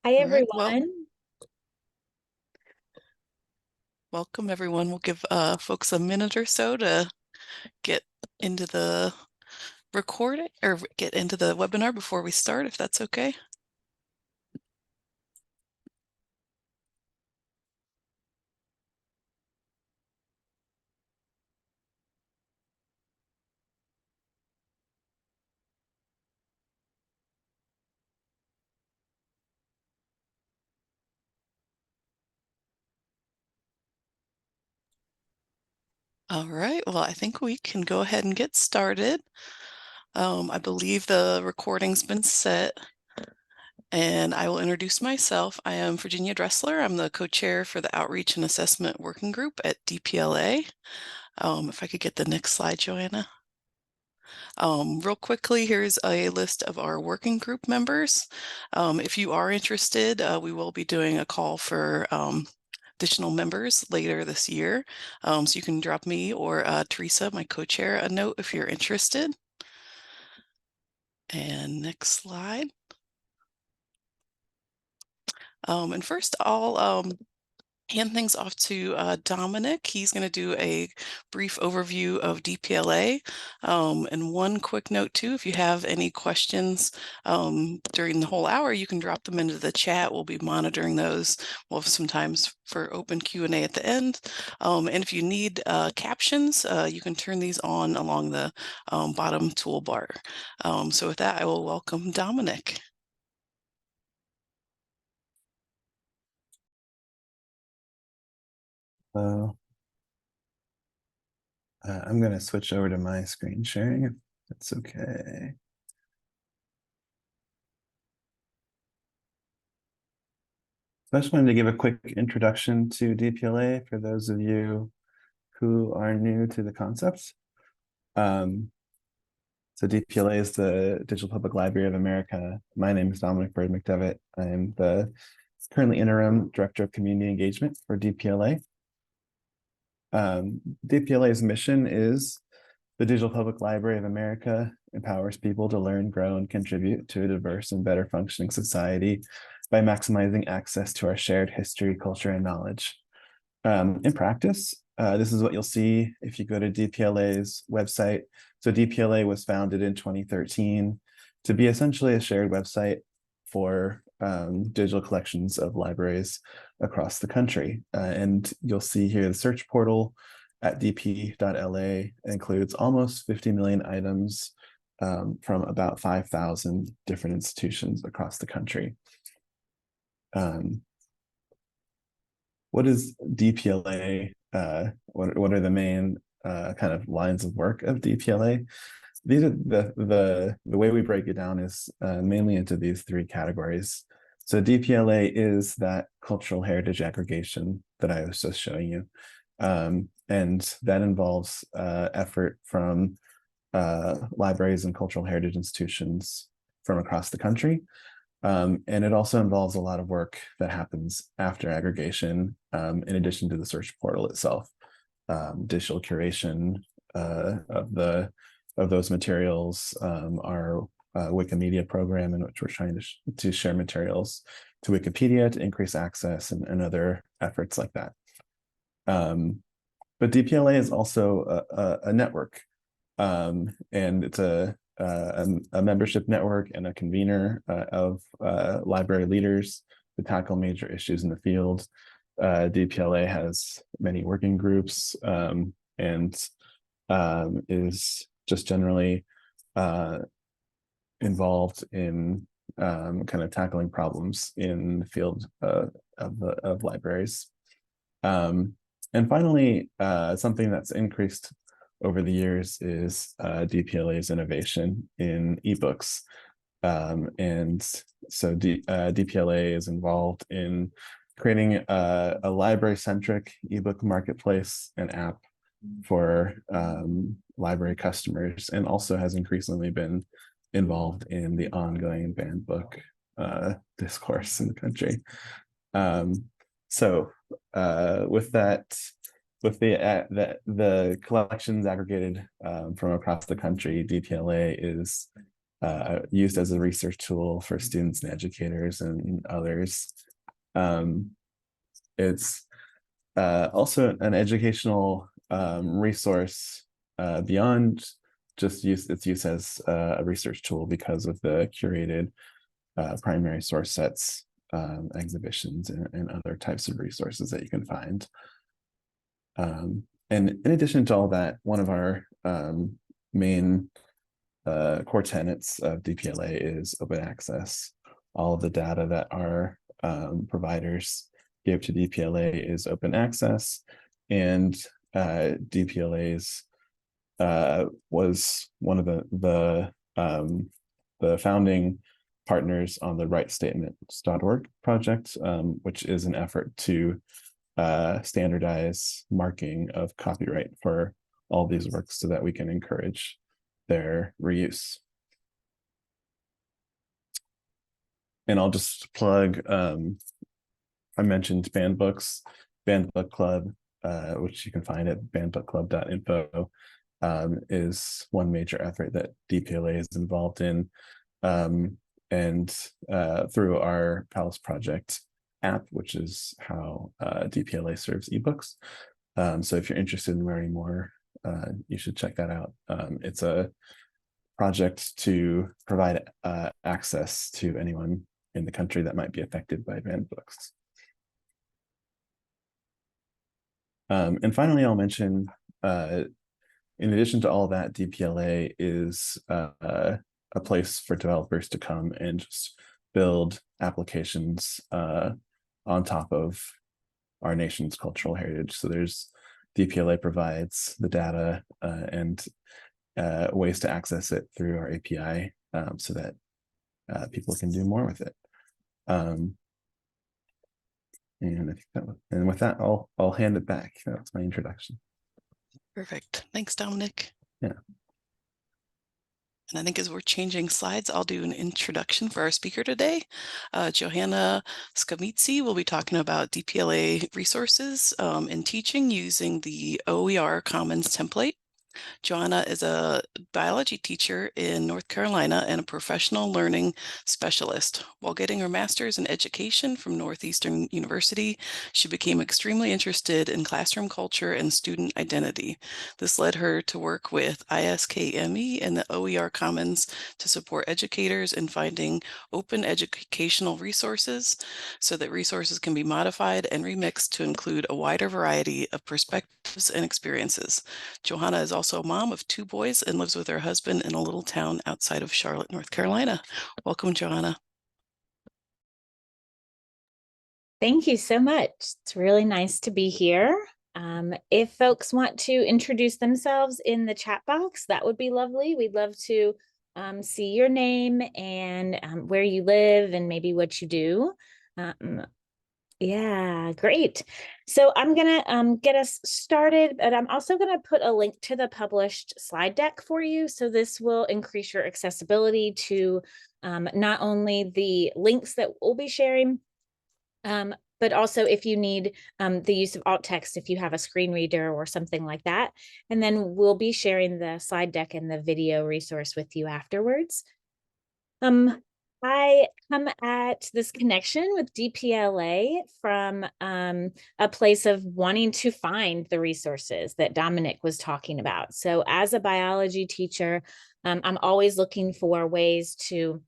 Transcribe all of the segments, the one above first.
Hi, All right, well, everyone. welcome everyone. We'll give folks a minute or so to get into the recording or get into the webinar before we start, if that's okay. All right, well, I think we can go ahead and get started. I believe the recording's been set, and I will introduce myself. I am Virginia Dressler. I'm the co-chair for the Outreach and Assessment Working Group at DPLA. If I could get the next slide, Joanna. Real quickly, here's a list of our working group members. If you are interested, we will be doing a call for additional members later this year. So you can drop me or Teresa, my co-chair, a note if you're interested. And next slide. And first, I'll hand things off to Dominic. He's going to do a brief overview of DPLA. And one quick note too, if you have any questions during the whole hour, you can drop them into the chat. We'll be monitoring those. We'll have some times for open Q&A at the end. And if you need captions, you can turn these on along the bottom toolbar. So with that, I will welcome Dominic. So I'm going to switch over to my screen sharing, if that's okay. So I just wanted to give a quick introduction to DPLA for those of you who are new to the concept. So DPLA is the Digital Public Library of America. My name is Dominic Bird McDevitt. I am the currently interim Director of Community Engagement for DPLA. DPLA's mission is the Digital Public Library of America empowers people to learn, grow, and contribute to a diverse and better functioning society by maximizing access to our shared history, culture, and knowledge. In practice, this is what you'll see if you go to DPLA's website. So DPLA was founded in 2013 to be essentially a shared website for digital collections of libraries across the country. And you'll see here the search portal at dp.la includes almost 50 million items from about 5,000 different institutions across the country. What is DPLA? What are the main kind of lines of work of DPLA? These are the way we break it down is mainly into these three categories. So DPLA is that cultural heritage aggregation that I was just showing you. And that involves effort from libraries and cultural heritage institutions from across the country. And it also involves a lot of work that happens after aggregation, in addition to the search portal itself. Digital curation of those materials, our Wikimedia program in which we're trying to share materials to Wikipedia to increase access and other efforts like that. But DPLA is also a network, and it's a membership network and a convener of library leaders to tackle major issues in the field. DPLA has many working groups and is just generally involved in kind of tackling problems in the field of libraries. And finally, something that's increased over the years is DPLA's innovation in ebooks. And so DPLA is involved in creating a library-centric ebook marketplace and app for library customers, and also has increasingly been involved in the ongoing banned book discourse in the country. So with that, with the collections aggregated from across the country, DPLA is used as a research tool for students and educators and others. It's also an educational resource beyond just its use as a research tool because of the curated primary source sets, exhibitions, and other types of resources that you can find. And in addition to all that, one of our main core tenets of DPLA is open access. All of the data that our providers give to DPLA is open access, and DPLA's was one of the founding partners on the rightstatements.org project, which is an effort to standardize marking of copyright for all these works so that we can encourage their reuse. And I'll just plug, I mentioned banned books, Banned Book Club, which you can find at bannedbookclub.info, is one major effort that DPLA is involved in. And through our Palace Project app, which is how DPLA serves ebooks. So if you're interested in learning more, you should check that out. It's a project to provide access to anyone in the country that might be affected by banned books. And finally, I'll mention, in addition to all that, DPLA is a place for developers to come and just build applications on top of our nation's cultural heritage. So there's DPLA provides the data and ways to access it through our API so that people can do more with it. And I think and with that, I'll hand it back. That's my introduction. Perfect. Thanks, Dominic. Yeah. And I think as we're changing slides, I'll do an introduction for our speaker today. Joanna Schimizzi will be talking about DPLA resources in teaching using the OER Commons template. Joanna is a biology teacher in North Carolina and a professional learning specialist. While getting her master's in education from Northeastern University, she became extremely interested in classroom culture and student identity. This led her to work with ISKME and the OER Commons to support educators in finding open educational resources so that resources can be modified and remixed to include a wider variety of perspectives and experiences. Joanna is also a mom of 2 boys and lives with her husband in a little town outside of Charlotte, North Carolina. Welcome, Joanna. Thank you so much. It's really nice to be here. If folks want to introduce themselves in the chat box, that would be lovely. We'd love to see your name and where you live and maybe what you do. Yeah, great. So I'm gonna get us started, but I'm also gonna put a link to the published slide deck for you. So this will increase your accessibility to not only the links that we'll be sharing, but also if you need the use of alt text, if you have a screen reader or something like that. And then we'll be sharing the slide deck and the video resource with you afterwards. I come at this connection with DPLA from a place of wanting to find the resources that Dominic was talking about. So as a biology teacher, I'm always looking for ways to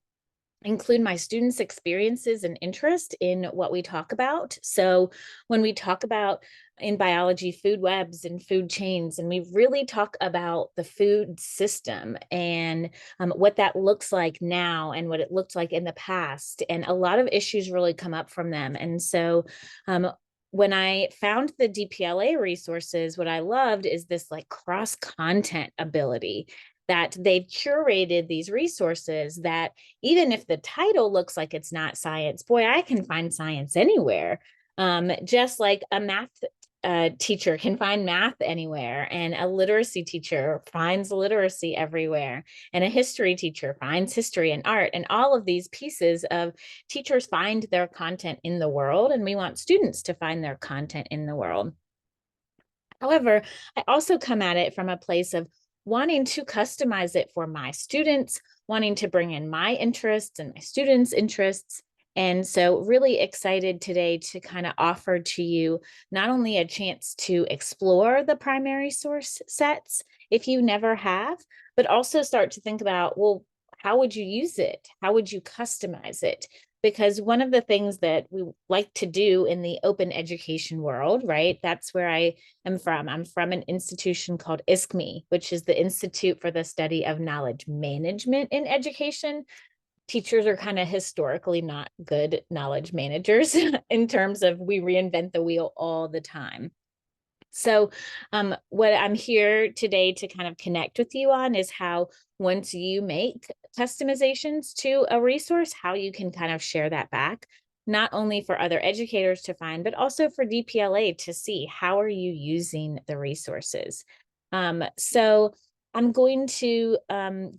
include my students' experiences and interest in what we talk about. So when we talk about in biology food webs and food chains, and we really talk about the food system and what that looks like now and what it looked like in the past, and a lot of issues really come up from them. And so when I found the DPLA resources, what I loved is this like cross-content ability, that they've curated these resources that even if the title looks like it's not science, boy, I can find science anywhere. Just like a math teacher can find math anywhere, and a literacy teacher finds literacy everywhere, and a history teacher finds history and art, and all of these pieces of teachers find their content in the world, and we want students to find their content in the world. However, I also come at it from a place of wanting to customize it for my students, wanting to bring in my interests and my students' interests. And so really excited today to kind of offer to you not only a chance to explore the primary source sets if you never have, but also start to think about, well, how would you use it? How would you customize it? Because one of the things that we like to do in the open education world, right? That's where I am from. I'm from an institution called ISKME, which is the Institute for the Study of Knowledge Management in Education. Teachers are kind of historically not good knowledge managers in terms of we reinvent the wheel all the time. So what I'm here today to kind of connect with you on is how once you make customizations to a resource, how you can kind of share that back, not only for other educators to find, but also for DPLA to see how are you using the resources. So I'm going to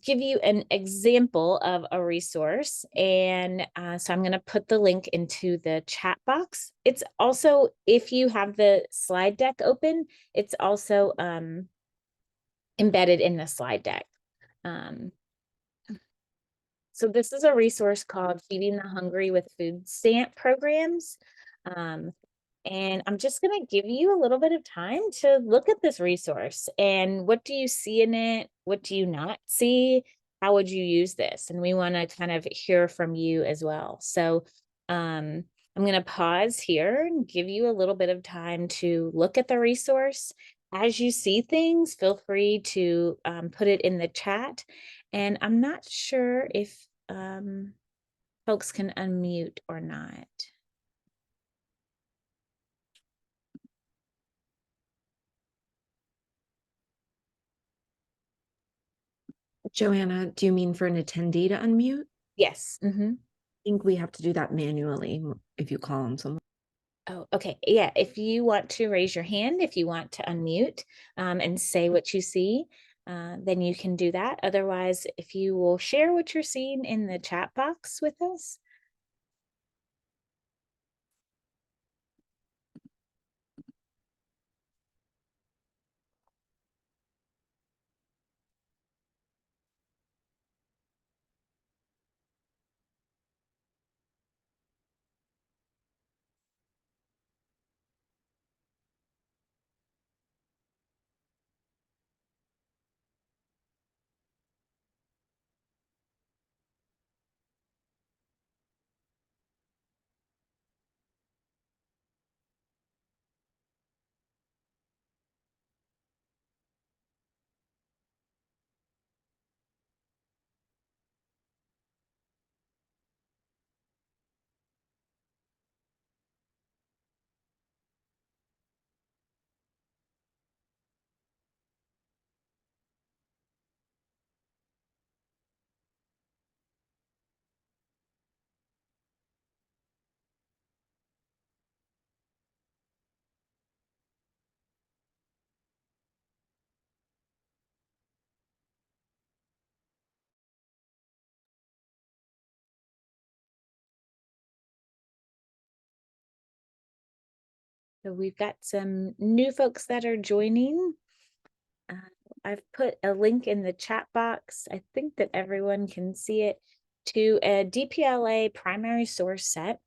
give you an example of a resource. And so I'm going to put the link into the chat box. It's also, if you have the slide deck open, it's also embedded in the slide deck. So this is a resource called Feeding the Hungry with Food Stamp Programs. And I'm just going to give you a little bit of time to look at this resource and what do you see in it? What do you not see? How would you use this? And we want to kind of hear from you as well. So I'm going to pause here and give you a little bit of time to look at the resource. As you see things, feel free to put it in the chat. And I'm not sure if folks can unmute or not. Joanna, do you mean for an attendee to unmute? Yes. I think we have to do that manually if you call them someone. Oh, okay. Yeah. If you want to raise your hand, if you want to unmute and say what you see, then you can do that. Otherwise, if you will share what you're seeing in the chat box with us. So we've got some new folks that are joining. I've put a link in the chat box. I think that everyone can see it, to a DPLA primary source set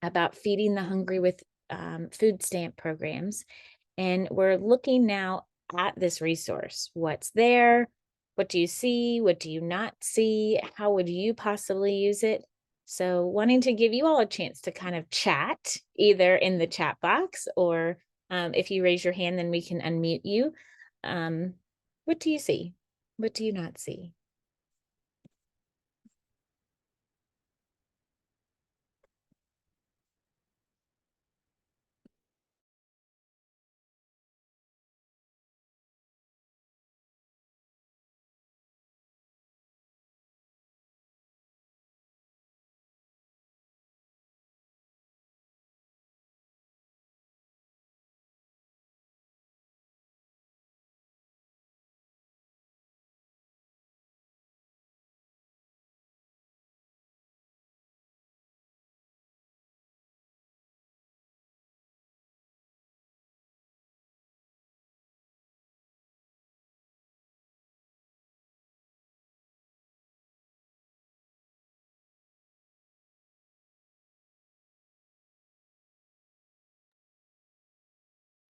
about feeding the hungry with food stamp programs. And we're looking now at this resource. What's there? What do you see? What do you not see? How would you possibly use it? So wanting to give you all a chance to kind of chat either in the chat box or if you raise your hand, then we can unmute you. What do you see? What do you not see?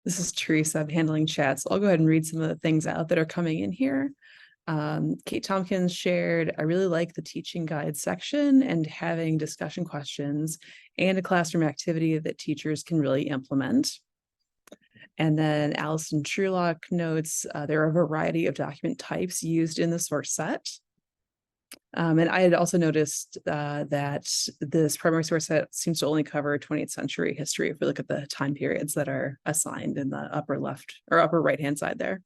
This is Teresa. I'm handling chat. So I'll go ahead and read some of the things out that are coming in here. Kate Tompkins shared, I really like the teaching guide section and having discussion questions and a classroom activity that teachers can really implement. And then Allison Trulock notes, there are a variety of document types used in the source set. And I had also noticed that this primary source set seems to only cover 20th century history if we look at the time periods that are assigned in the upper left or upper right hand side there.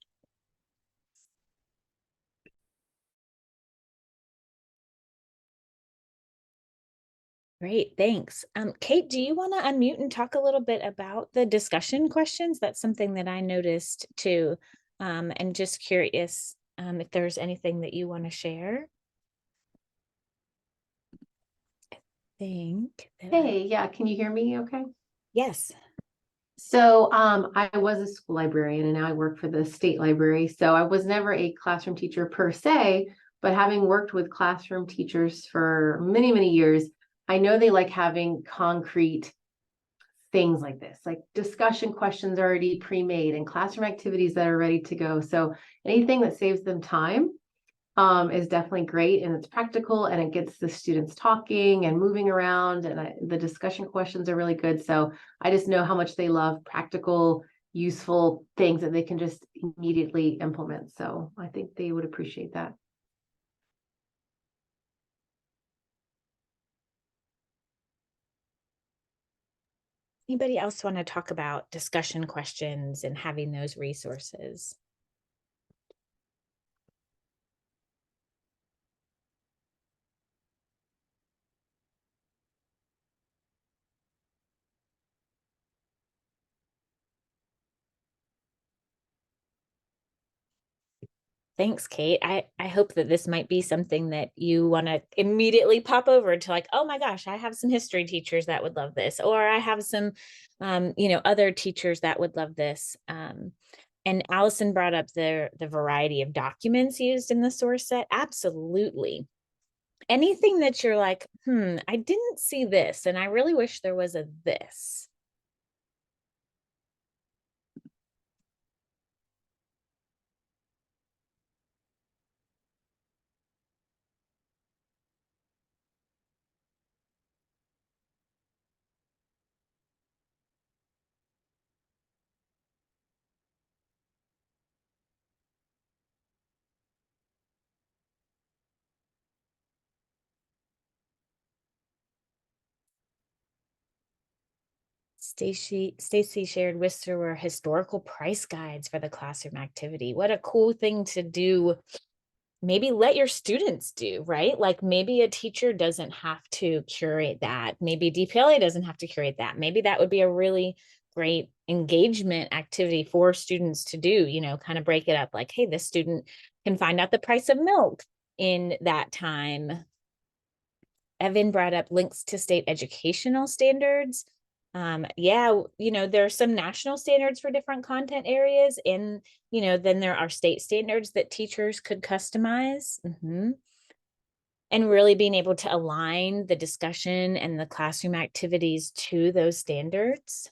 Great, thanks. Kate, do you want to unmute and talk a little bit about the discussion questions? That's something that I noticed too. And just curious if there's anything that you want to share. Hey, yeah, can you hear me okay? Yes. So I was a school librarian and now I work for the state library. So I was never a classroom teacher per se, but having worked with classroom teachers for many, many years, I know they like having concrete things like this, like discussion questions already pre-made and classroom activities that are ready to go. So anything that saves them time is definitely great, and it's practical and it gets the students talking and moving around, and the discussion questions are really good. So I just know how much they love practical, useful things that they can just immediately implement. So I think they would appreciate that. Anybody else want to talk about discussion questions and having those resources? Thanks, Kate. I hope that this might be something that you want to immediately pop over to, like, oh my gosh, I have some history teachers that would love this, or I have some, other teachers that would love this. And Allison brought up the variety of documents used in the source set. Absolutely. Anything that you're like, I didn't see this, and I really wish there was a this. Stacy shared with were historical price guides for the classroom activity. What a cool thing to do. Maybe let your students do, right? Like maybe a teacher doesn't have to curate that. Maybe DPLA doesn't have to curate that. Maybe that would be a really great engagement activity for students to do, kind of break it up like, hey, this student can find out the price of milk in that time. Evan brought up links to state educational standards. There are some national standards for different content areas, and then there are state standards that teachers could customize. And really being able to align the discussion and the classroom activities to those standards.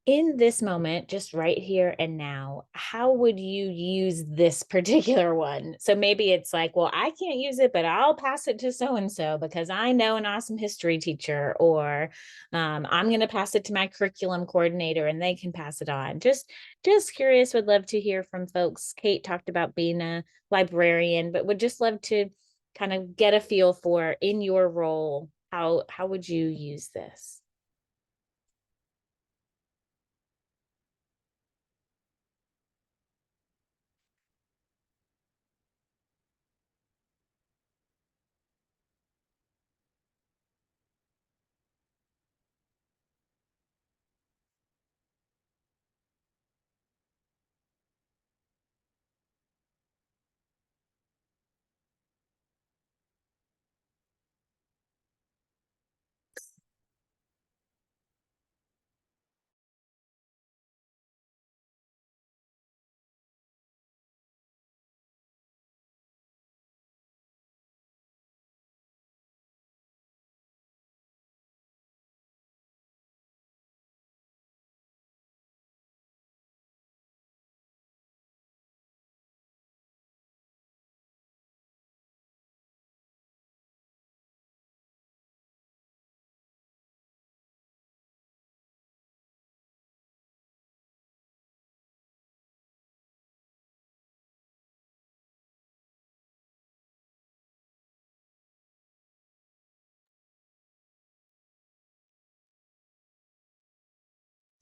In this moment, just right here and now, how would you use this particular one? So maybe it's like, well, I can't use it, but I'll pass it to so-and-so because I know an awesome history teacher, or I'm going to pass it to my curriculum coordinator and they can pass it on. Just curious, would love to hear from folks. Kate talked about being a librarian, but would just love to kind of get a feel for, in your role, how would you use this?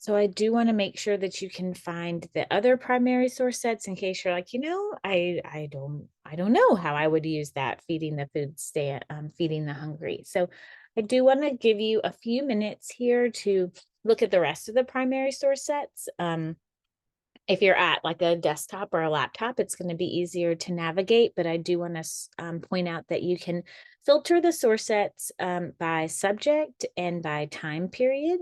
So I do want to make sure that you can find the other primary source sets in case you're like, I don't know how I would use that feeding the feeding the hungry. So I do want to give you a few minutes here to look at the rest of the primary source sets. If you're at like a desktop or a laptop, it's going to be easier to navigate, but I do want to point out that you can filter the source sets by subject and by time period.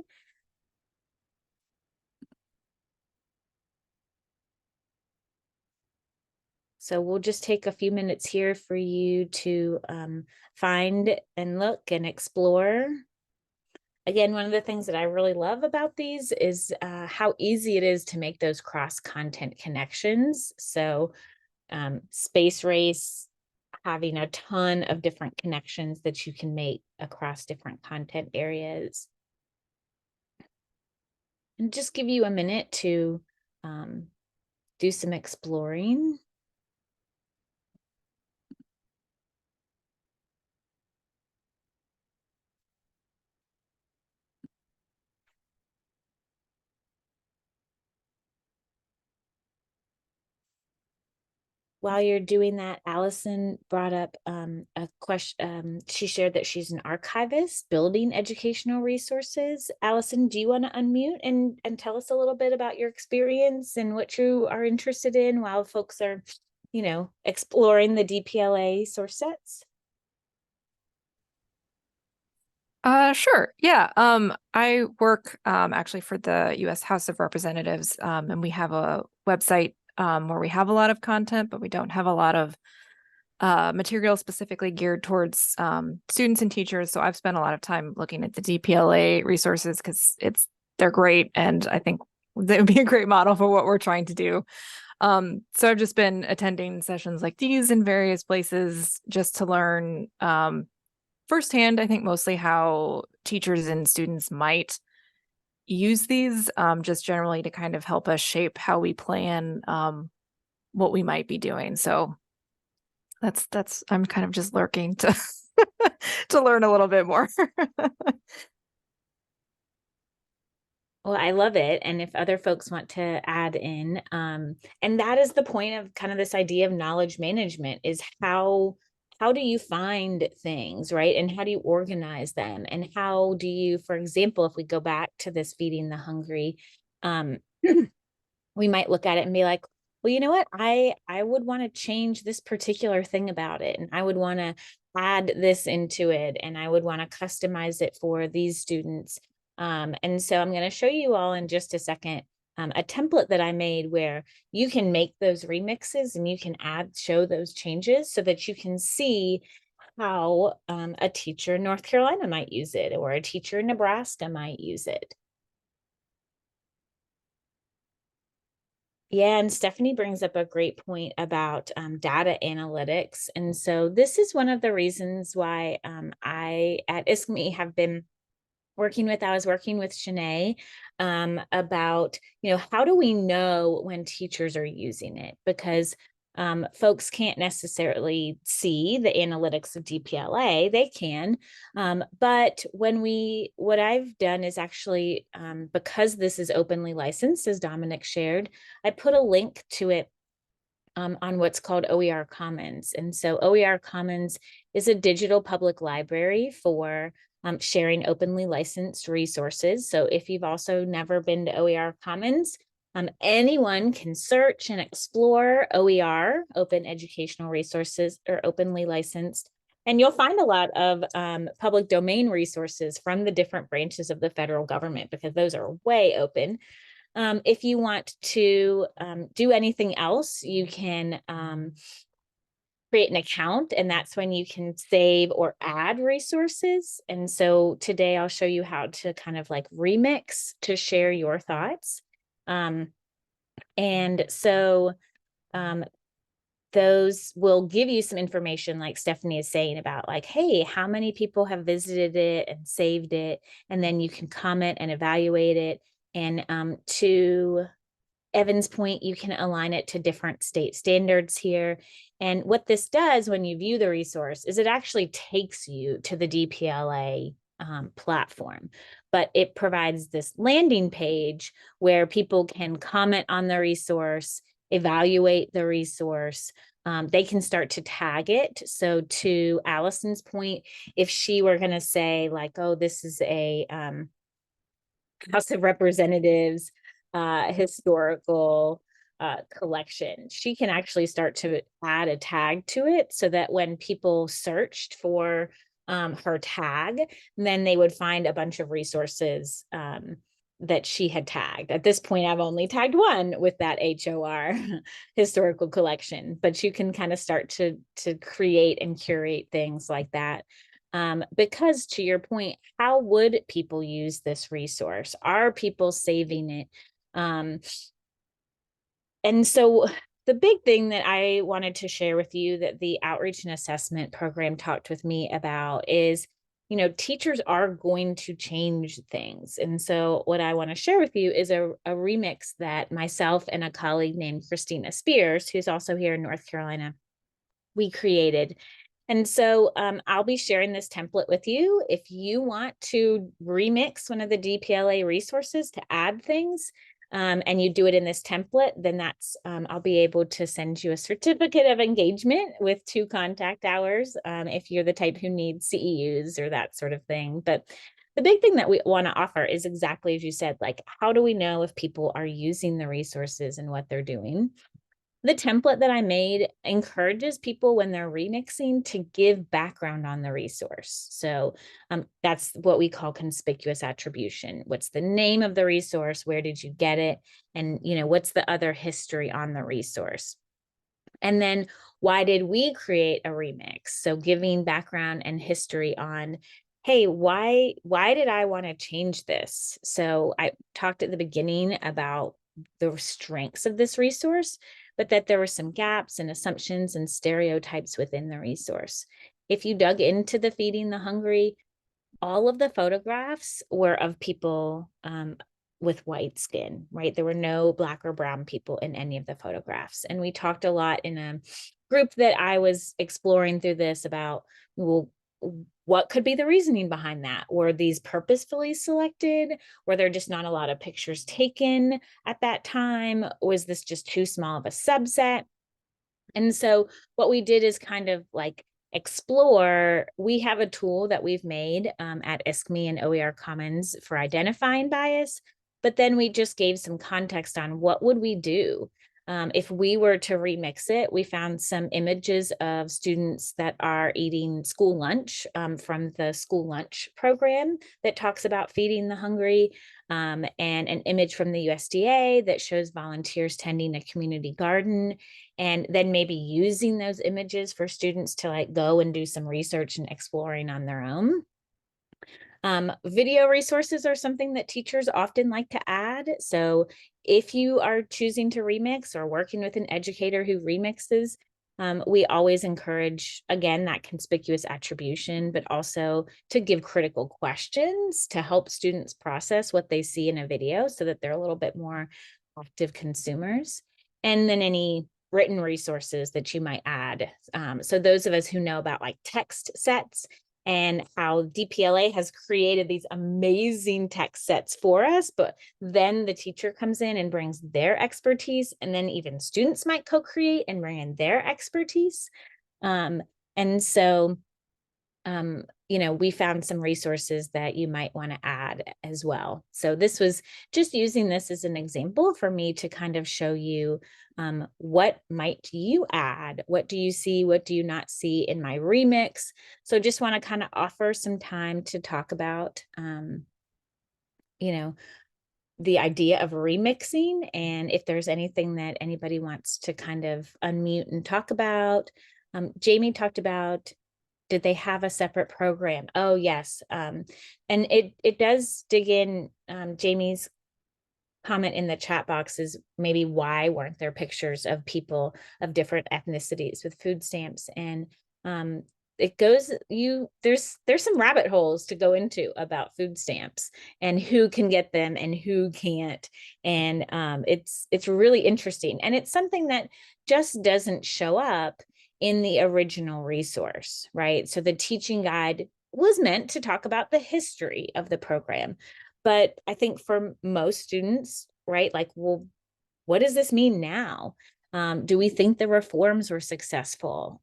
So we'll just take a few minutes here for you to find and look and explore. Again, one of the things that I really love about these is how easy it is to make those cross-content connections. So Space Race, having a ton of different connections that you can make across different content areas. And just give you a minute to do some exploring. While you're doing that, Allison brought up a question. She shared that she's an archivist building educational resources. Allison, do you want to unmute and tell us a little bit about your experience and what you are interested in while folks are, exploring the DPLA source sets? Sure. Yeah. I work actually for the U.S. House of Representatives, and we have a website where we have a lot of content, but we don't have a lot of material specifically geared towards students and teachers. So I've spent a lot of time looking at the DPLA resources because they're great, and I think they would be a great model for what we're trying to do. So I've just been attending sessions like these in various places just to learn firsthand, I think mostly how teachers and students might use these, just generally to kind of help us shape how we plan what we might be doing. So that's I'm kind of just lurking to to learn a little bit more. Well, I love it. And if other folks want to add in, and that is the point of kind of this idea of knowledge management, is how do you find things, right? And how do you organize them? And how do you, for example, if we go back to this feeding the hungry, we might look at it and be like, well, you know what? I would want to change this particular thing about it. And I would want to add this into it. And I would want to customize it for these students. And so I'm going to show you all in just a second a template that I made where you can make those remixes and you can show those changes so that you can see how a teacher in North Carolina might use it, or a teacher in Nebraska might use it. Yeah, and Stephanie brings up a great point about data analytics. And so this is one of the reasons why I at ISKME have been I was working with Shanae about, how do we know when teachers are using it? Because folks can't necessarily see the analytics of DPLA, they can. But what I've done is actually, because this is openly licensed, as Dominic shared, I put a link to it on what's called OER Commons. And so OER Commons is a digital public library for sharing openly licensed resources. So if you've also never been to OER Commons, anyone can search and explore OER, open educational resources, or openly licensed. And you'll find a lot of public domain resources from the different branches of the federal government, because those are way open. If you want to do anything else, you can create an account, and that's when you can save or add resources. And so today I'll show you how to kind of like remix to share your thoughts. And so those will give you some information, like Stephanie is saying, about like, hey, how many people have visited it and saved it? And then you can comment and evaluate it. And to Evan's point, you can align it to different state standards here. And what this does when you view the resource is it actually takes you to the DPLA platform, but it provides this landing page where people can comment on the resource, evaluate the resource. They can start to tag it. So to Allison's point, if she were going to say like, oh, this is a House of Representatives historical collection, she can actually start to add a tag to it so that when people searched for her tag, then they would find a bunch of resources that she had tagged. At this point, I've only tagged one with that HOR historical collection, but you can kind of start to create and curate things like that. Because to your point, how would people use this resource? Are people saving it? And so the big thing that I wanted to share with you that the outreach and assessment program talked with me about is, you know, teachers are going to change things. And so what I want to share with you is a remix that myself and a colleague named Christina Spears, who's also here in North Carolina, we created. And so I'll be sharing this template with you. If you want to remix one of the DPLA resources to add things, and you do it in this template, then that's, I'll be able to send you a certificate of engagement with 2 contact hours if you're the type who needs CEUs or that sort of thing. But the big thing that we want to offer is exactly as you said, like, how do we know if people are using the resources and what they're doing? The template that I made encourages people when they're remixing to give background on the resource. So that's what we call conspicuous attribution. What's the name of the resource? Where did you get it? And, you know, what's the other history on the resource? And then why did we create a remix? So giving background and history on, hey, why did I want to change this? So I talked at the beginning about the strengths of this resource, but that there were some gaps and assumptions and stereotypes within the resource. If you dug into the Feeding the Hungry, all of the photographs were of people with white skin, right? There were no Black or brown people in any of the photographs. And we talked a lot in a group that I was exploring through this about, well, what could be the reasoning behind that? Were these purposefully selected? Were there just not a lot of pictures taken at that time? Was this just too small of a subset? And so what we did is kind of like explore. We have a tool that we've made at ISKME and OER Commons for identifying bias, but then we just gave some context on what would we do if we were to remix it. We found some images of students that are eating school lunch from the school lunch program that talks about feeding the hungry, and an image from the USDA that shows volunteers tending a community garden, and then maybe using those images for students to like go and do some research and exploring on their own. Video resources are something that teachers often like to add. So if you are choosing to remix or working with an educator who remixes, we always encourage, again, that conspicuous attribution, but also to give critical questions to help students process what they see in a video so that they're a little bit more active consumers. And then any written resources that you might add. So those of us who know about like text sets and how DPLA has created these amazing text sets for us, but then the teacher comes in and brings their expertise, and then even students might co-create and bring in their expertise. And so, you know, we found some resources that you might want to add as well. So this was just using this as an example for me to kind of show you what might you add? What do you see? What do you not see in my remix? So just want to kind of offer some time to talk about, you know, the idea of remixing, and if there's anything that anybody wants to kind of unmute and talk about. Jamie talked about, did they have a separate program? Oh, yes. And it does dig in. Jamie's comment in the chat box is maybe why weren't there pictures of people of different ethnicities with food stamps? And it goes, there's some rabbit holes to go into about food stamps and who can get them and who can't. And it's really interesting. And it's something that just doesn't show up in the original resource, right? So the teaching guide was meant to talk about the history of the program. But I think for most students, right, like, well, what does this mean now? Do we think the reforms were successful?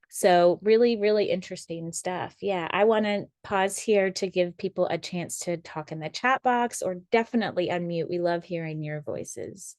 So really, really interesting stuff. Yeah, I want to pause here to give people a chance to talk in the chat box, or definitely unmute. We love hearing your voices.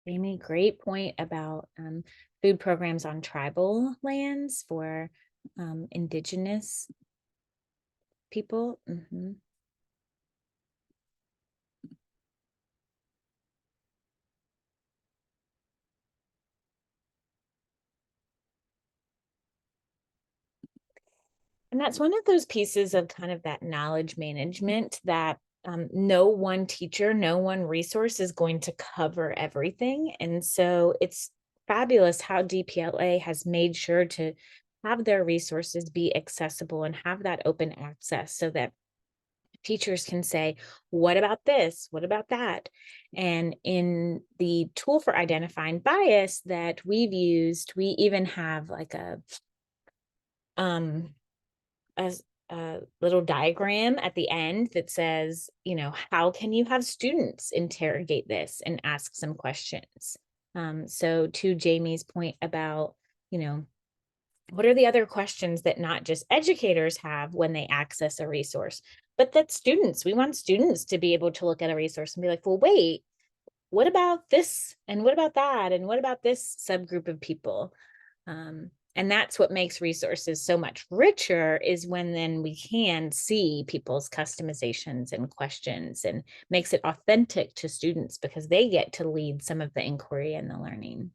Amy, great point about food programs on tribal lands for indigenous people. And that's one of those pieces of kind of that knowledge management that no one teacher, no one resource is going to cover everything. And so it's fabulous how DPLA has made sure to have their resources be accessible and have that open access so that teachers can say, what about this? What about that? And in the tool for identifying bias that we've used, we even have like a little diagram at the end that says, you know, how can you have students interrogate this and ask some questions? So to Jamie's point about, you know, what are the other questions that not just educators have when they access a resource, but that students, we want students to be able to look at a resource and be like, well, wait, what about this? And what about that? And what about this subgroup of people? And that's what makes resources so much richer, is when then we can see people's customizations and questions, and makes it authentic to students because they get to lead some of the inquiry and the learning.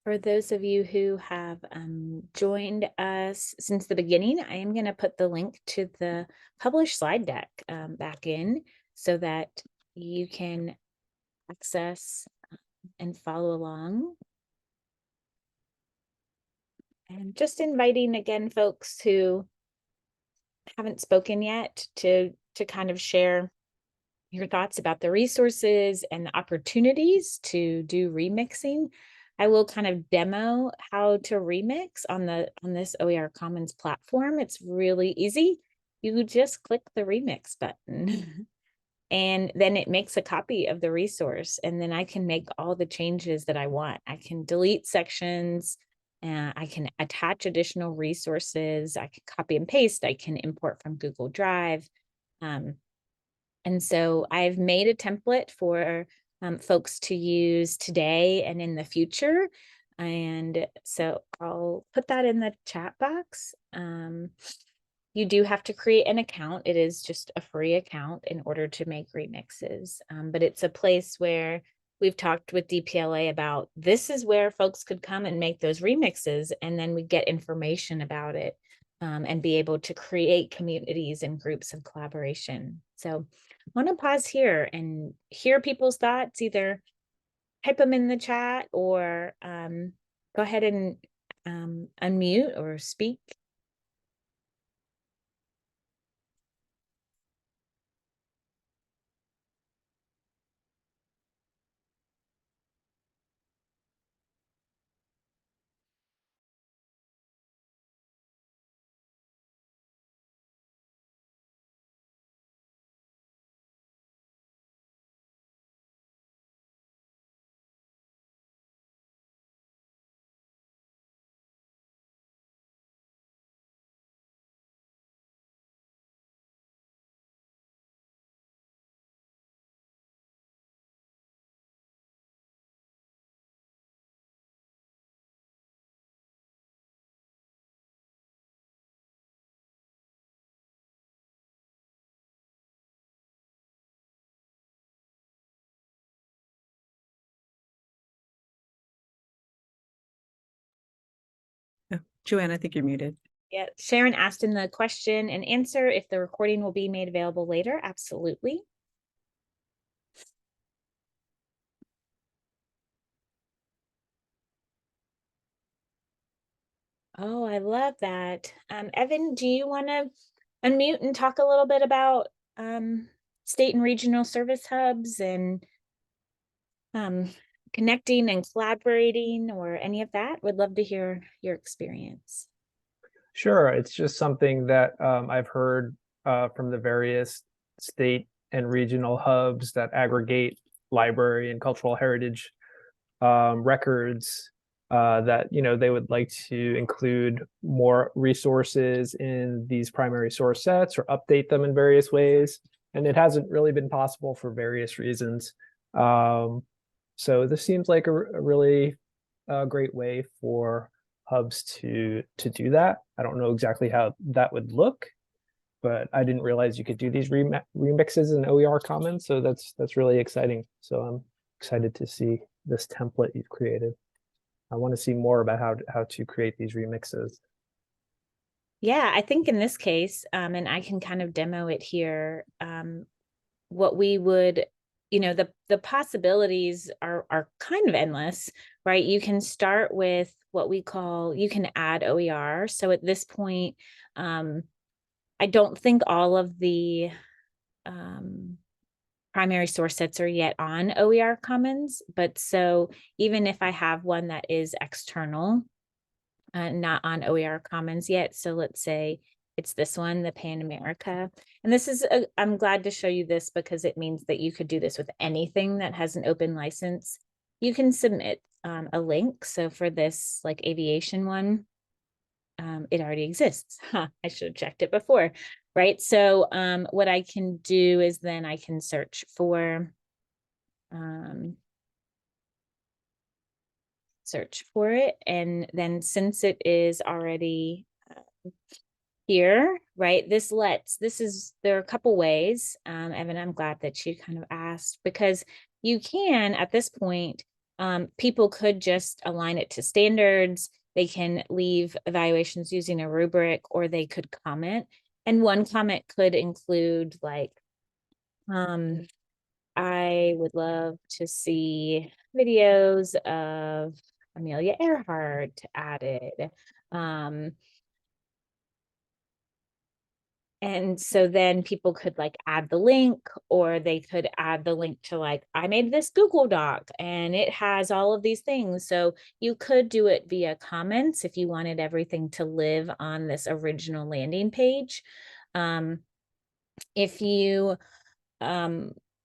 For those of you who have joined us since the beginning, I am going to put the link to the published slide deck back in so that you can access and follow along. And just inviting again folks who haven't spoken yet to kind of share your thoughts about the resources and the opportunities to do remixing. I will kind of demo how to remix on this OER Commons platform. It's really easy. You just click the remix button and then it makes a copy of the resource, and then I can make all the changes that I want. I can delete sections, I can attach additional resources, I can copy and paste, I can import from Google Drive. And so I've made a template for folks to use today and in the future. And so I'll put that in the chat box. You do have to create an account. It is just a free account in order to make remixes. But it's a place where we've talked with DPLA about, this is where folks could come and make those remixes, and then we get information about it. and be able to create communities and groups of collaboration. So I want to pause here and hear people's thoughts, either type them in the chat or go ahead and unmute or speak. Oh, Joanna, I think you're muted. Yeah, Sharon asked in the question and answer if the recording will be made available later. Absolutely. Oh, I love that. Evan, do you want to unmute and talk a little bit about state and regional service hubs and connecting and collaborating or any of that? Would love to hear your experience. Sure, it's just something that I've heard from the various state and regional hubs that aggregate library and cultural heritage records, that they would like to include more resources in these primary source sets or update them in various ways. And it hasn't really been possible for various reasons. So this seems like a really great way for hubs to do that. I don't know exactly how that would look, but I didn't realize you could do these remixes in OER Commons. So that's really exciting. So I'm excited to see this template you've created. I want to see more about how to create these remixes. Yeah, I think in this case, and I can kind of demo it here, what we would, the possibilities are kind of endless, right? You can start with what we call, you can add OER. So at this point, I don't think all of the primary source sets are yet on OER Commons, but so even if I have one that is external, not on OER Commons yet, so let's say it's this one, the Pan America. And this is, I'm glad to show you this because it means that you could do this with anything that has an open license. You can submit a link. So for this like aviation one, it already exists. Huh, I should have checked it before, right? So what I can do is then I can search for it. And then since it is already here, right, there are a couple ways, Evan, I'm glad that you kind of asked, because you can, at this point, people could just align it to standards. They can leave evaluations using a rubric, or they could comment. And one comment could include like, I would love to see videos of Amelia Earhart added. And so then people could like add the link, or they could add the link to like, I made this Google Doc and it has all of these things. So you could do it via comments if you wanted everything to live on this original landing page. If you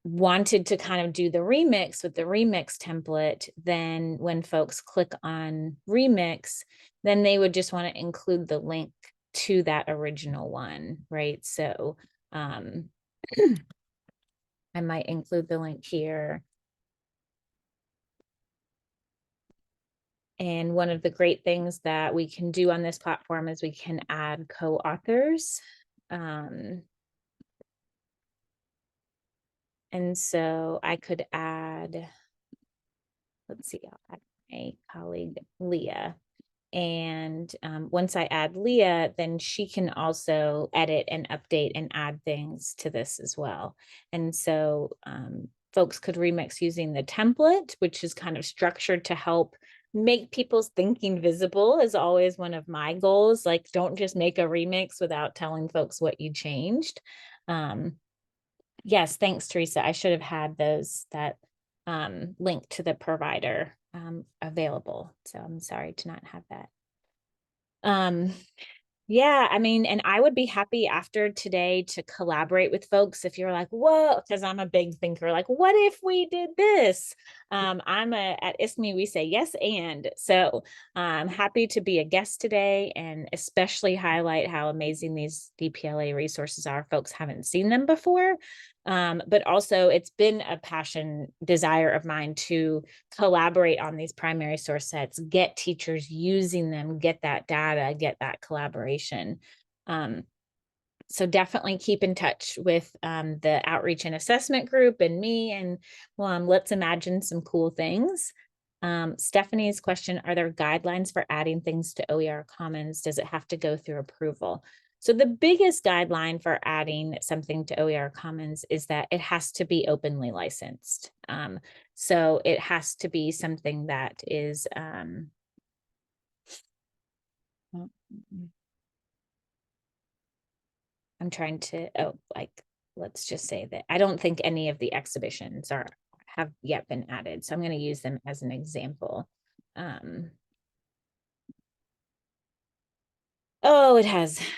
wanted to kind of do the remix with the remix template, then when folks click on remix, then they would just want to include the link to that original one, right? So I might include the link here. And one of the great things that we can do on this platform is we can add co-authors. And so I could add, let's see, I'll add my colleague Leah. And once I add Leah, then she can also edit and update and add things to this as well. And so folks could remix using the template, which is kind of structured to help make people's thinking visible, is always one of my goals. Like, don't just make a remix without telling folks what you changed. Yes, thanks, Teresa. I should have had that link to the provider available. So I'm sorry to not have that. Yeah, I mean, and I would be happy after today to collaborate with folks if you're like, whoa, because I'm a big thinker, like, what if we did this? At ISKME, we say yes, and so I'm happy to be a guest today and especially highlight how amazing these DPLA resources are. Folks haven't seen them before. But also it's been a desire of mine to collaborate on these primary source sets, get teachers using them, get that data, get that collaboration. So definitely keep in touch with the outreach and assessment group and me, and let's imagine some cool things. Stephanie question, are there guidelines for adding things to OER Commons? Does it have to go through approval? So the biggest guideline for adding something to OER Commons is that it has to be openly licensed. So it has to be something that is, I'm trying to, let's just say that I don't think any of the exhibitions have yet been added. So I'm going to use them as an example. Oh,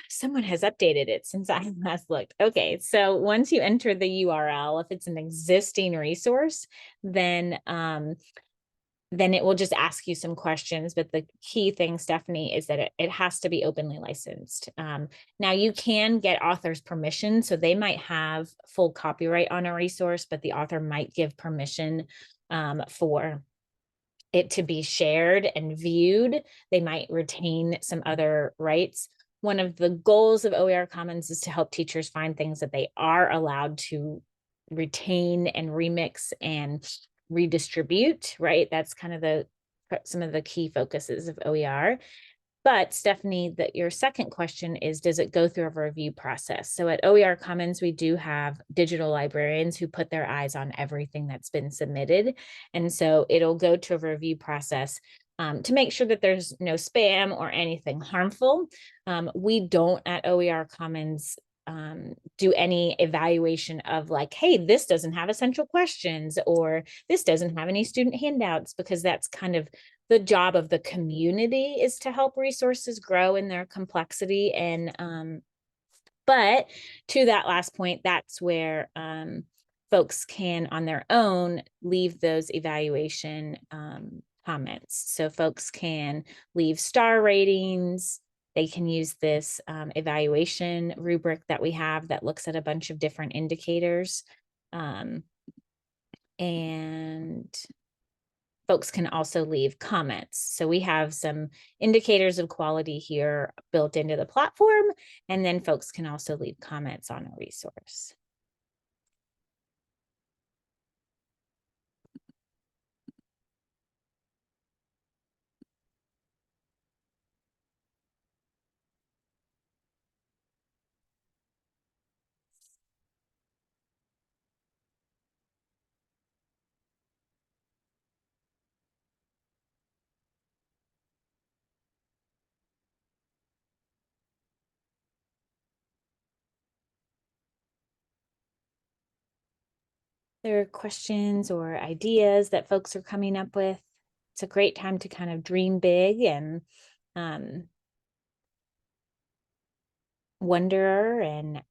someone has updated it since I last looked. Okay, so once you enter the URL, if it's an existing resource, then it will just ask you some questions. But the key thing, Stephanie, is that it has to be openly licensed. Now you can get authors permission. So they might have full copyright on a resource, but the author might give permission for it to be shared and viewed. They might retain some other rights. One of the goals of OER Commons is to help teachers find things that they are allowed to retain and remix and redistribute, right? That's kind of some of the key focuses of OER. But Stephanie, your second question is, does it go through a review process? So at OER Commons, we do have digital librarians who put their eyes on everything that's been submitted. And so it'll go to a review process to make sure that there's no spam or anything harmful. We don't at OER Commons do any evaluation of like, hey, this doesn't have essential questions or this doesn't have any student handouts, because that's kind of the job of the community, is to help resources grow in their complexity. And but to that last point, that's where folks can on their own leave those evaluation comments. So folks can leave star ratings. They can use this evaluation rubric that we have that looks at a bunch of different indicators. And folks can also leave comments. So we have some indicators of quality here built into the platform, and then folks can also leave comments on a resource. There are questions or ideas that folks are coming up with. It's a great time to kind of dream big and wonder. And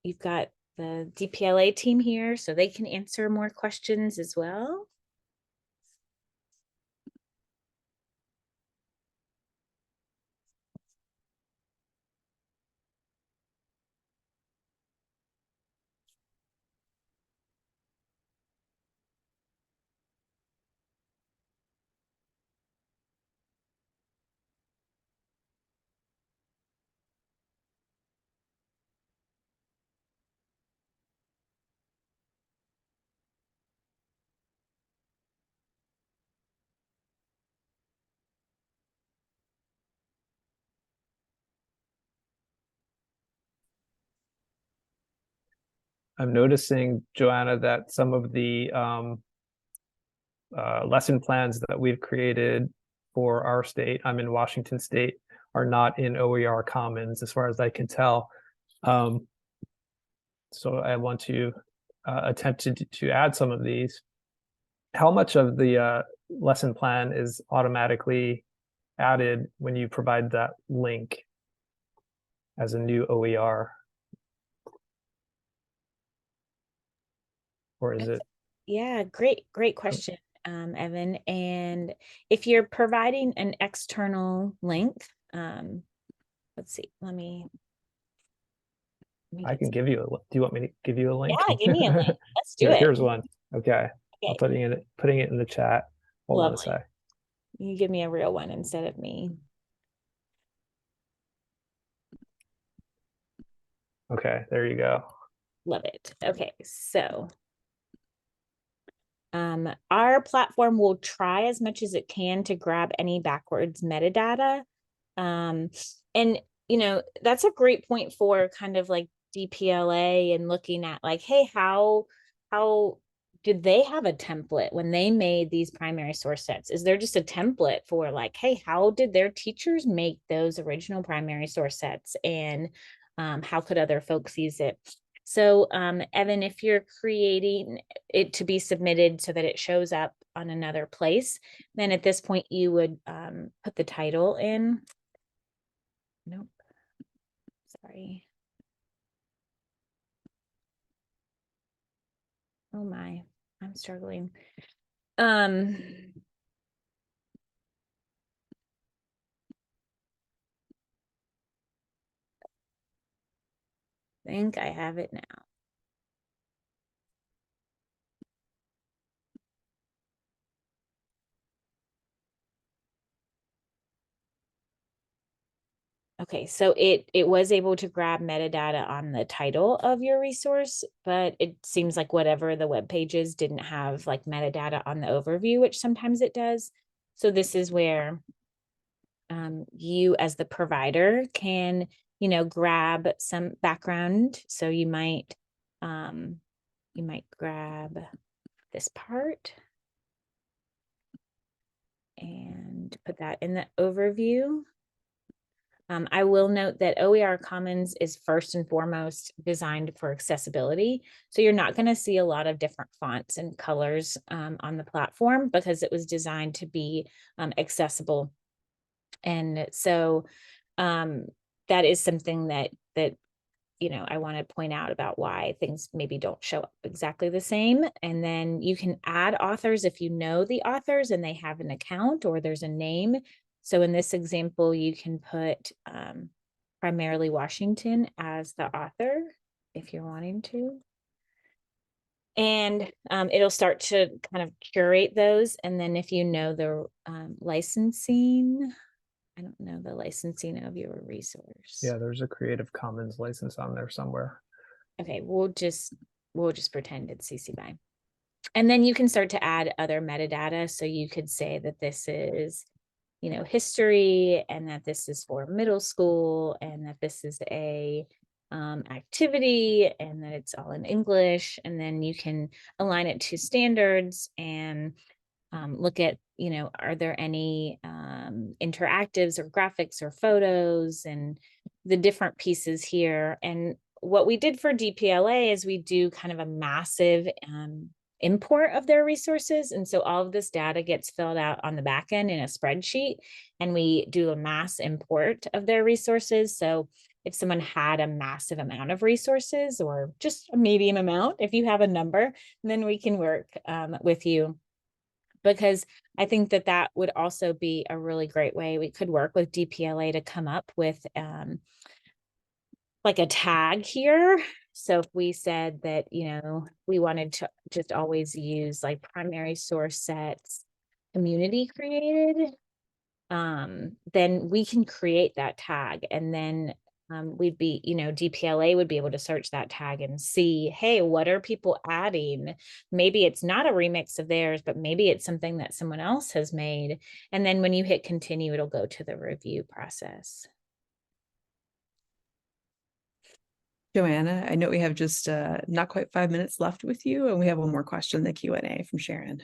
you've got the DPLA team here, so they can answer more questions as well. I'm noticing, Joanna, that some of the lesson plans that we've created for our state, I'm in Washington State, are not in OER Commons as far as I can tell. So I want to attempt to add some of these. How much of the lesson plan is automatically added when you provide that link as a new OER? Or is it? Yeah, great question, Evan. And if you're providing an external link, let's see, let me I can give you do you want me to give you a link? Yeah, give me a link. Let's do it. Here's one. Okay. I'm Okay. putting it in the chat. Hold on a sec. You give me a real one instead of me. Okay, there you go. Love it. Okay, so our platform will try as much as it can to grab any backwards metadata. And you know, that's a great point for kind of like DPLA and looking at like, hey, how did they have a template when they made these primary source sets? Is there just a template for like, hey, how did their teachers make those original primary source sets? And how could other folks use it? So Evan, if you're creating it to be submitted so that it shows up on another place, then at this point you would put the title in. Nope, sorry. Oh my, I'm struggling. I think I have it now. Okay, so it was able to grab metadata on the title of your resource, but it seems like whatever the web pages didn't have like metadata on the overview, which sometimes it does. So this is where you as the provider can, you know, grab some background. So you might grab this part and put that in the overview. I will note that OER Commons is first and foremost designed for accessibility. So you're not going to see a lot of different fonts and colors on the platform because it was designed to be accessible. And so that is something that you know, I want to point out about why things maybe don't show up exactly the same. And then you can add authors if you know the authors and they have an account or there's a name. So in this example, you can put primarily Washington as the author if you're wanting to. And it'll start to kind of curate those. And then if you know the licensing, I don't know the licensing of your resource. Yeah, there's a Creative Commons license on there somewhere. Okay, we'll just pretend it's CC BY. And then you can start to add other metadata. So you could say that this is, you know, history, and that this is for middle school, and that this is a activity, and that it's all in English. And then you can align it to standards and look at, you know, are there any interactives or graphics or photos and the different pieces here. And what we did for DPLA is we do kind of a massive import of their resources. And so all of this data gets filled out on the back end in a spreadsheet, and we do a mass import of their resources. So if someone had a massive amount of resources or just a medium amount, if you have a number, then we can work with you. Because I think that that would also be a really great way. We could work with DPLA to come up with like a tag here. So if we said that, you know, we wanted to just always use like primary source sets, community created, then we can create that tag. And then we'd be, you know, DPLA would be able to search that tag and see, hey, what are people adding? Maybe it's not a remix of theirs, but maybe it's something that someone else has made. And then when you hit continue, it'll go to the review process. Joanna, I know we have just not quite 5 minutes left with you, and we have one more question in the Q&A from Sharon.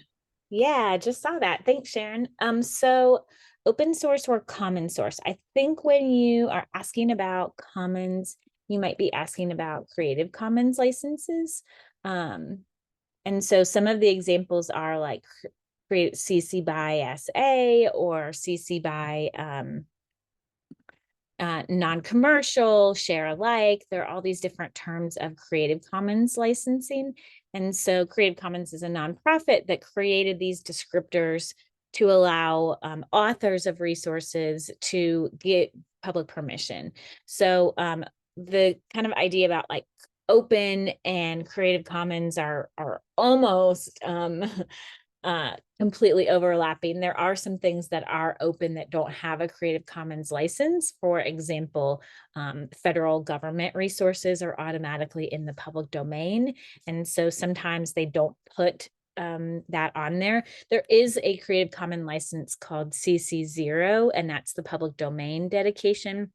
Yeah, I just saw that. Thanks, Sharon. So open source or common source. I think when you are asking about commons, you might be asking about Creative Commons licenses. And so some of the examples are like CC by SA or CC by non-commercial, share alike. There are all these different terms of Creative Commons licensing. And so Creative Commons is a nonprofit that created these descriptors to allow authors of resources to get public permission. So the kind of idea about like open and Creative Commons are almost completely overlapping. There are some things that are open that don't have a Creative Commons license. For example, federal government resources are automatically in the public domain. And so sometimes they don't put that on there. There is a Creative Commons license called CC0, and that's the public domain dedication.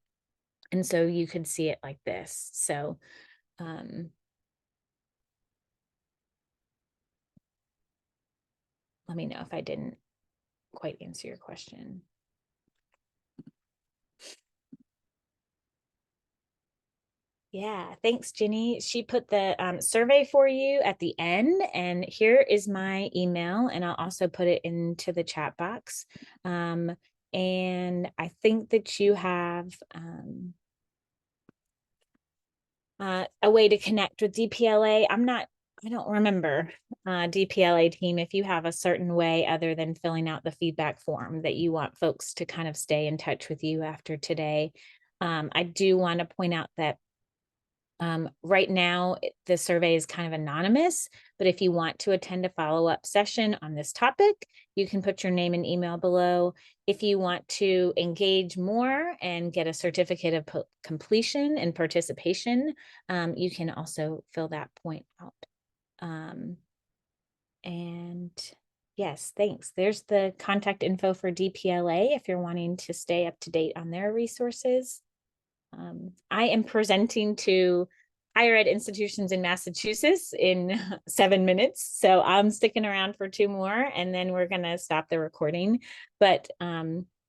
And so you could see it like this. So let me know if I didn't quite answer your question. Yeah, thanks, Jenny. She put the survey for you at the end, and here is my email, and I'll also put it into the chat box. And I think that you have a way to connect with DPLA. I don't remember DPLA team, if you have a certain way other than filling out the feedback form that you want folks to kind of stay in touch with you after today. I do want to point out that right now the survey is kind of anonymous, but if you want to attend a follow-up session on this topic, you can put your name and email below. If you want to engage more and get a certificate of completion and participation, you can also fill that point out. And yes, thanks. There's the contact info for DPLA if you're wanting to stay up to date on their resources. I am presenting to higher ed institutions in Massachusetts in 7 minutes. So I'm sticking around for 2 more, and then we're going to stop the recording. But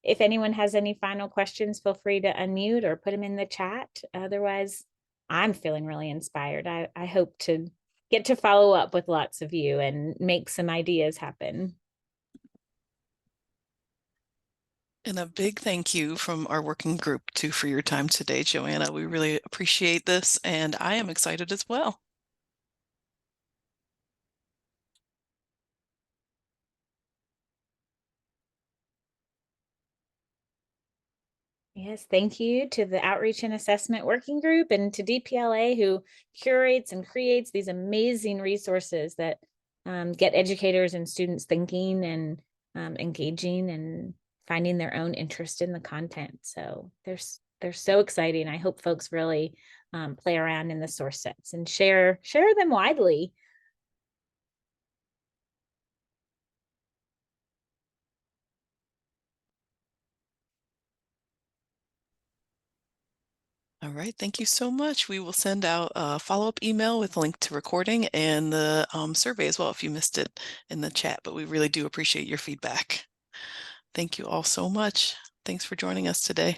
if anyone has any final questions, feel free to unmute or put them in the chat. Otherwise, I'm feeling really inspired. I hope to get to follow up with lots of you and make some ideas happen. And a big thank you from our working group too for your time today, Joanna. We really appreciate this, and I am excited as well. Yes, thank you to the Outreach and Assessment Working Group and to DPLA, who curates and creates these amazing resources that get educators and students thinking and engaging and finding their own interest in the content. So they're so exciting. I hope folks really play around in the source sets and share them widely. All right, thank you so much. We will send out a follow-up email with a link to recording and the survey as well if you missed it in the chat, but we really do appreciate your feedback. Thank you all so much. Thanks for joining us today.